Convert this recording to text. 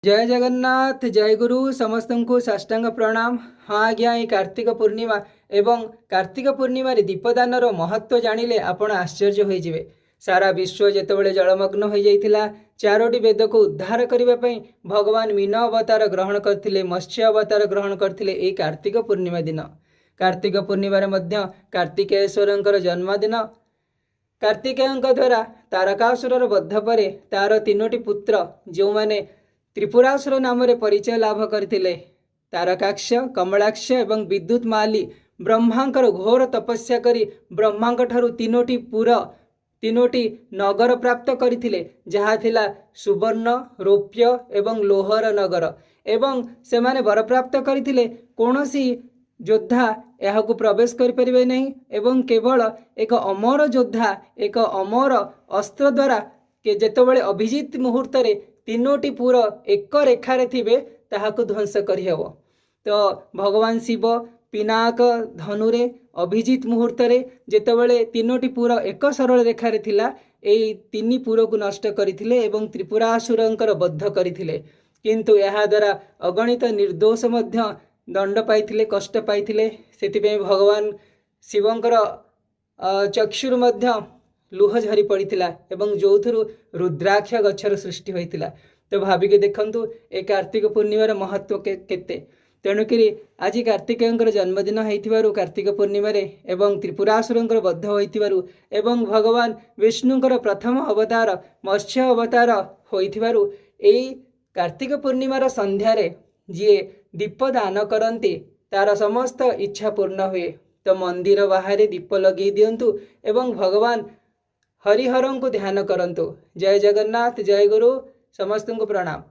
जय जगन्नाथ जय गुरु समस्त को साष्टांग प्रणाम। हाँ आज्ञा ये कार्तिक पूर्णिमा एवं कार्तिक पूर्णिमा दीपदान महत्व जानिले आपण आश्चर्य हो जाए। सारा विश्व जेतबेले जलमग्न हो जाइथिला, चारोटी वेद को उद्धार करने भगवान मीन अवतार ग्रहण करथिले, मत्स्य अवतार ग्रहण करथिले ए कार्तिक पूर्णिमा दिन। कार्तिक पूर्णिमा मध्य कार्तिकेश्वर जन्मदिन। कार्तिकेय द्वारा तारकासुर बद्ध पर तार तीनोटी पुत्र जो माने त्रिपुरासुर नाम परिचय लाभ करथिले, तारकाक्ष, कमलाक्ष एवं विद्युत माली ब्रह्मांकर घोर तपस्या करी ब्रह्मांक ठारू तीनोटी नगर प्राप्त करथिले, जहा थिला सुवर्ण, रौप्य एवं लोहर नगर। एवं से माने वर प्राप्त करथिले कोनोसी योद्धा यह प्रवेश करें नहीं एवं केवल एक अमर योद्धा एक अमर अस्त्र द्वारा के जेतबेले अभिजित मुहूर्त रे तीनोटी पुर एक रेखारे थिबे ताहाकु ध्वंस करहेब। तो भगवान शिव पिनाक धनुरे अभिजित मुहूर्त रे जेतबेले तीनोटी पुर एक सरल रेखारे थिला एई तीनी पुर को नष्ट करथिले एवं त्रिपुरासुरंकर बद्ध करथिले। किंतु यह द्वारा अगणित निर्दोष मध्य दंड पाइथिले, कष्ट पाइथिले। सेतिपे भगवान शिवंकर चक्षुर मध्य लुह झरी पड़ता एवं जो रुद्राक्ष गच्छर सृष्टि होता। तो भाविक देखंतु ए कार्तिक पूर्णिमार महत्व केते। तेणुक आज कार्तिकेय जन्मदिन होइथिबारु कार्तिक पूर्णिमा एवं त्रिपुरासुरंकर बद्ध होइथिबारु एवं भगवान विष्णुंकर प्रथम अवतार मत्स्य अवतार होइथिबारु एई कार्तिक पूर्णिमार संध्यारे जी दीपदान करते तार समस्त इच्छा पूर्ण हुए। तो मंदिर बाहर दीप लगे दिंतु एवं भगवान हरिहर को ध्यान करंतु। जय जगन्नाथ जय गुरु समस्त को प्रणाम।